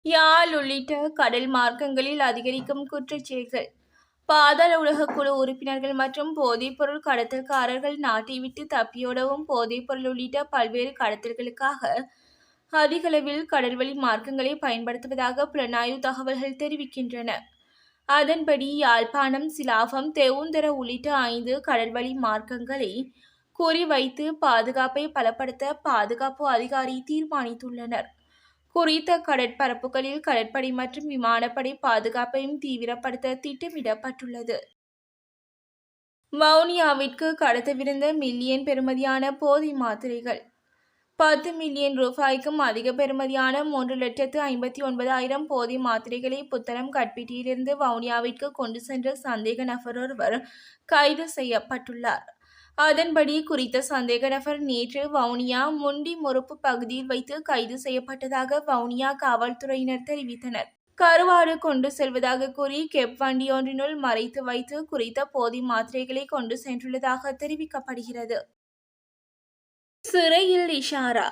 யாழ் உள்ளிட்ட கடல் மார்க்கங்களில் அதிகரிக்கும் குற்றச்செயல்கள். பாதாள உலகக் குழு உறுப்பினர்கள் மற்றும் போதைப்பொருள் கடத்தல்காரர்கள் நாட்டை விட்டு தப்பியோடவும் போதைப்பொருள் உள்ளிட்ட பல்வேறு கடத்தல்களுக்காக அதிகளவில் கடல்வழி மார்க்கங்களை பயன்படுத்துவதாக புலனாய்வு தகவல்கள் தெரிவிக்கின்றன. அதன்படி யாழ்ப்பாணம், சிலாபம், தெவுந்தர உள்ளிட்ட 5 கடல்வழி மார்க்கங்களை குறிவைத்து பாதுகாப்பை பலப்படுத்த பாதுகாப்பு அதிகாரி தீர்மானித்துள்ளனர். குறித்த கடற்பரப்புகளில் கடற்படை மற்றும் விமானப்படை பாதுகாப்பையும் தீவிரப்படுத்த திட்டமிடப்பட்டுள்ளது. வவுனியாவிற்கு கடத்தவிருந்த மில்லியன் பெறுமதியான போதை மாத்திரைகள். 10 மில்லியன் ரூபாய்க்கும் அதிக பெறுமதியான 3,59,000 போதை மாத்திரைகளை புத்தளம் கட்பிட்டியிலிருந்து வவுனியாவிற்கு கொண்டு சென்ற சந்தேக நபர் ஒருவர் கைது செய்யப்பட்டுள்ளார். அதன்படி குறித்த சந்தேக நபர் நேற்று வவுனியா முண்டிமொருப்பு பகுதியில் வைத்து கைது செய்யப்பட்டதாக வவுனியா காவல்துறையினர் தெரிவித்தனர். கருவாடு கொண்டு செல்வதாக கூறி கெப் வண்டியொன்றினுள் மறைத்து வைத்து குறித்த போதை மாத்திரைகளை கொண்டு சென்றுள்ளதாக தெரிவிக்கப்படுகிறது. சிறையில் இஷாரா.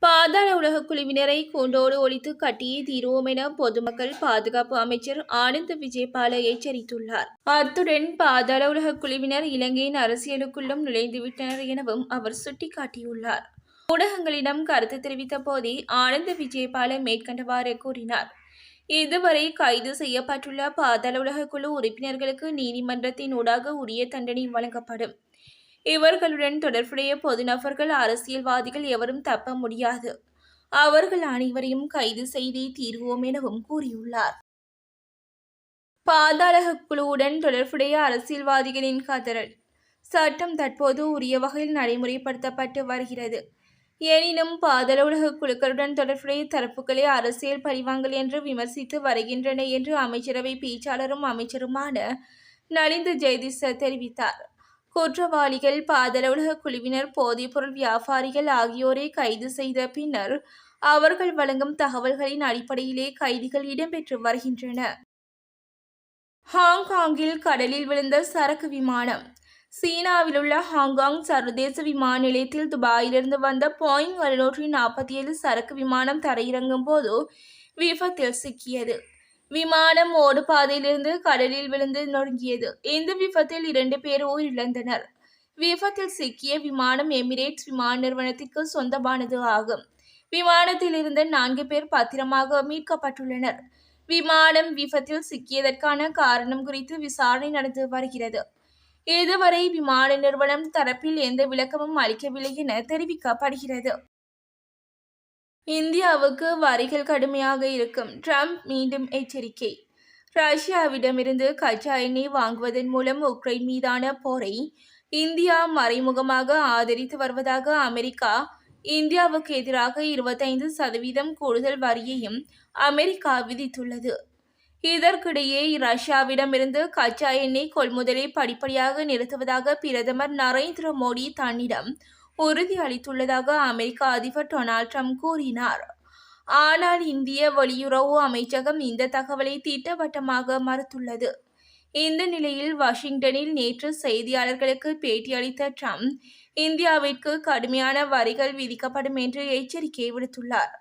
பாதாள உலகக் குழுவினரை கூண்டோடு ஒழித்து கட்டியே தீருவோம் என பொதுமக்கள் பாதுகாப்பு அமைச்சர் ஆனந்த விஜயபால எச்சரித்துள்ளார். அத்துடன் பாதாள உலகக் குழுவினர் இலங்கையின் அரசியலுக்குள்ளும் நுழைந்துவிட்டனர் எனவும் அவர் சுட்டிக்காட்டியுள்ளார். ஊடகங்களிடம் கருத்து தெரிவித்த போதே ஆனந்த விஜயபால மேற்கண்டவாறு கூறினார். இதுவரை கைது செய்யப்பட்டுள்ள பாதாள உலகக் குழு உறுப்பினர்களுக்கு நீதிமன்றத்தின் ஊடாக உரிய தண்டனை வழங்கப்படும். இவர்களுடன் தொடர்புடைய பொது நபர்கள், அரசியல்வாதிகள் எவரும் தப்ப முடியாது. அவர்கள் அனைவரையும் கைது செய்தே தீர்வோம் எனவும் கூறியுள்ளார். பாதாள குழுவுடன் தொடர்புடைய அரசியல்வாதிகளின் கதறல். சட்டம் தற்போது உரிய வகையில் நடைமுறைப்படுத்தப்பட்டு வருகிறது. எனினும் பாதாள உலக குழுக்களுடன் தொடர்புடைய தரப்புகளே அரசியல் பழிவாங்கல் என்று விமர்சித்து வருகின்றன என்று அமைச்சரவை பேச்சாளரும் அமைச்சருமான நலிந்த ஜெயதிச தெரிவித்தார். குற்றவாளிகள், பாதாள உலக குழுவினர், போதைப்பொருள் வியாபாரிகள் ஆகியோரை கைது செய்த பின்னர் அவர்கள் வழங்கும் தகவல்களின் அடிப்படையிலே கைதிகள் இடம்பெற்று வருகின்றன. ஹாங்காங்கில் கடலில் விழுந்த சரக்கு விமானம். சீனாவிலுள்ள ஹாங்காங் சர்வதேச விமான நிலையத்தில் துபாயிலிருந்து வந்த போயிங் 647 சரக்கு விமானம் தரையிறங்கும் போது விபத்தில் சிக்கியது. விமானம் ஓடுபாதையிலிருந்து கடலில் விழுந்து நொறுங்கியது. இந்த விபத்தில் 2 பேர் உயிரிழந்தனர். விபத்தில் சிக்கிய விமானம் எமிரேட்ஸ் விமான நிறுவனத்திற்கு சொந்தமானது ஆகும். விமானத்தில் இருந்த 4 பேர் பத்திரமாக மீட்கப்பட்டுள்ளனர். விமானம் விபத்தில் சிக்கியதற்கான காரணம் குறித்து விசாரணை நடந்து வருகிறது. இதுவரை விமான நிறுவனம் தரப்பில் எந்த விளக்கமும் அளிக்கவில்லை என தெரிவிக்கப்படுகிறது. இந்தியாவுக்கு வரிகள் கடுமையாக இருக்கும். ட்ரம்ப் மீண்டும் எச்சரிக்கை. ரஷ்யாவிடமிருந்து கச்சா எண்ணெய் வாங்குவதன் மூலம் உக்ரைன் மீதான போரை இந்தியா மறைமுகமாக ஆதரித்து வருவதாக அமெரிக்கா இந்தியாவுக்கு எதிராக 25% கூடுதல் வரியையும் அமெரிக்கா விதித்துள்ளது. இதற்கிடையே ரஷ்யாவிடமிருந்து கச்சா எண்ணெய் கொள்முதலை படிப்படியாக நிறுத்துவதாக பிரதமர் நரேந்திர மோடி தன்னிடம் உறுதி அளித்துள்ளதாக அமெரிக்க அதிபர் டொனால்ட் ட்ரம்ப் கூறினார். ஆனால் இந்திய வெளியுறவு அமைச்சகம் இந்த தகவலை திட்டவட்டமாக மறுத்துள்ளது. இந்த நிலையில் வாஷிங்டனில் நேற்று செய்தியாளர்களுக்கு பேட்டியளித்த ட்ரம்ப் இந்தியாவிற்கு கடுமையான வரிகள் விதிக்கப்படும் என்று எச்சரிக்கை விடுத்துள்ளார்.